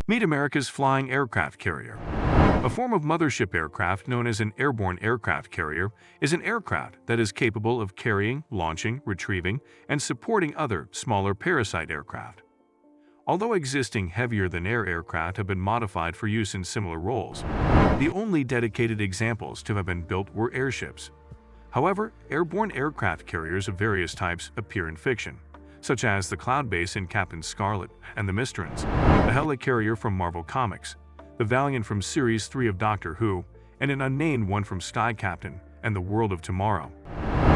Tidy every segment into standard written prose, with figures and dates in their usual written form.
Meet America's flying aircraft carrier. A form of mothership aircraft known as an airborne aircraft carrier is an aircraft that is capable of carrying, launching, retrieving, and supporting other, smaller parasite aircraft. Although existing heavier-than-air aircraft have been modified for use in similar roles, the only dedicated examples to have been built were airships. However, airborne aircraft carriers of various types appear in fiction, such as the Cloud Base in Captain Scarlet and the Mysterons, the helicarrier from Marvel Comics, the Valiant from Series 3 of Doctor Who, and an unnamed one from Sky Captain and the World of Tomorrow.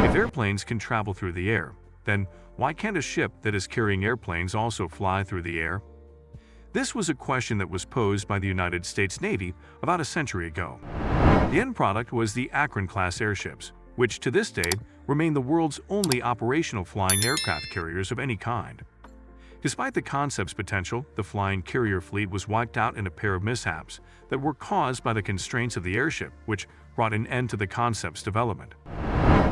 If airplanes can travel through the air, then why can't a ship that is carrying airplanes also fly through the air? This was a question that was posed by the United States Navy about a century ago. The end product was the Akron-class airships, which to this day remain the world's only operational flying aircraft carriers of any kind. Despite the concept's potential, the flying carrier fleet was wiped out in a pair of mishaps that were caused by the constraints of the airship, which brought an end to the concept's development.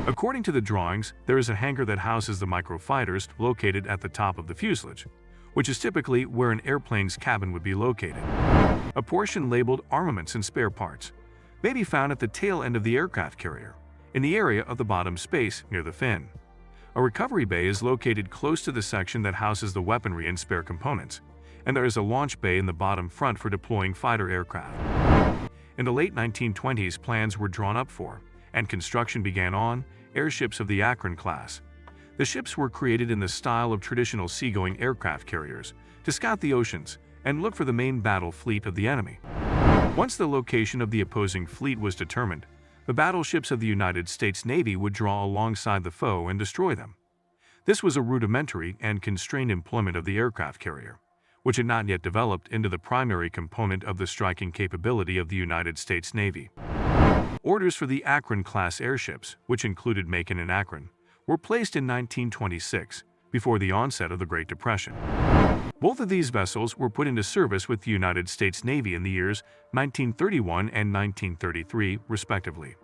According to the drawings, there is a hangar that houses the microfighters located at the top of the fuselage, which is typically where an airplane's cabin would be located. A portion labeled armaments and spare parts may be found at the tail end of the aircraft carrier, in the area of the bottom space near the fin. A recovery bay is located close to the section that houses the weaponry and spare components, and there is a launch bay in the bottom front for deploying fighter aircraft. In the late 1920s, plans were drawn up for, and construction began on, airships of the Akron class. The ships were created in the style of traditional seagoing aircraft carriers to scout the oceans and look for the main battle fleet of the enemy. Once the location of the opposing fleet was determined, the battleships of the United States Navy would draw alongside the foe and destroy them. This was a rudimentary and constrained employment of the aircraft carrier, which had not yet developed into the primary component of the striking capability of the United States Navy. Orders for the Akron-class airships, which included Macon and Akron, were placed in 1926, before the onset of the Great Depression. Both of these vessels were put into service with the United States Navy in the years 1931 and 1933, respectively.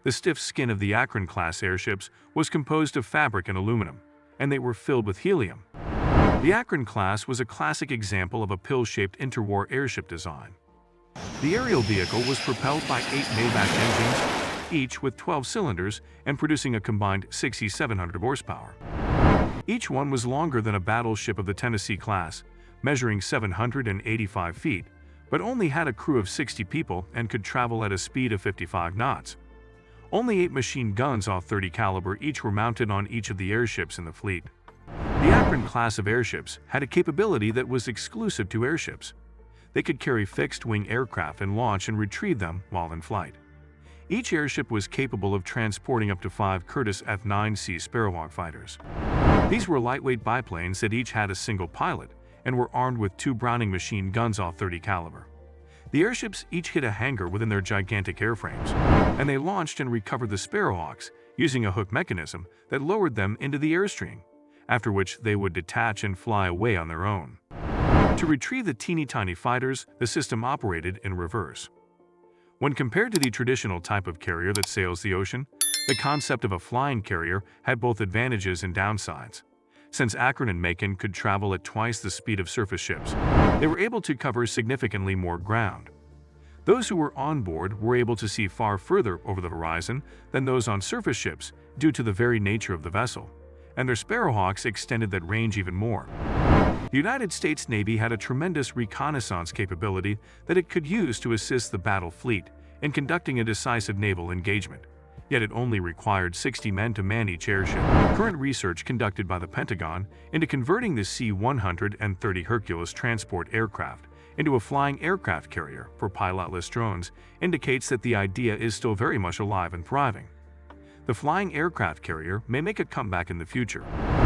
The stiff skin of the Akron-class airships was composed of fabric and aluminum, and they were filled with helium. The Akron class was a classic example of a pill-shaped interwar airship design. The aerial vehicle was propelled by 8 Maybach engines, each with 12 cylinders and producing a combined 6,700 horsepower. Each one was longer than a battleship of the Tennessee class, measuring 785 feet, but only had a crew of 60 people and could travel at a speed of 55 knots. Only 8 machine guns of .30 caliber each were mounted on each of the airships in the fleet. The Akron class of airships had a capability that was exclusive to airships. They could carry fixed-wing aircraft and launch and retrieve them while in flight. Each airship was capable of transporting up to 5 Curtiss F-9C Sparrowhawk fighters. These were lightweight biplanes that each had a single pilot and were armed with 2 Browning machine guns of .30 caliber. The airships each hit a hangar within their gigantic airframes, and they launched and recovered the Sparrowhawks using a hook mechanism that lowered them into the airstream, after which they would detach and fly away on their own. To retrieve the teeny-tiny fighters, the system operated in reverse. When compared to the traditional type of carrier that sails the ocean, the concept of a flying carrier had both advantages and downsides. Since Akron and Macon could travel at twice the speed of surface ships, they were able to cover significantly more ground. Those who were on board were able to see far further over the horizon than those on surface ships due to the very nature of the vessel, and their Sparrowhawks extended that range even more. The United States Navy had a tremendous reconnaissance capability that it could use to assist the battle fleet in conducting a decisive naval engagement, yet it only required 60 men to man each airship. Current research conducted by the Pentagon into converting the C-130 Hercules transport aircraft into a flying aircraft carrier for pilotless drones indicates that the idea is still very much alive and thriving. The flying aircraft carrier may make a comeback in the future,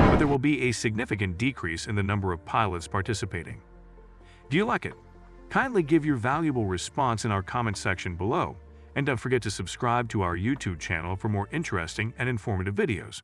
but there will be a significant decrease in the number of pilots participating. Do you like it? Kindly give your valuable response in our comment section below, and don't forget to subscribe to our YouTube channel for more interesting and informative videos.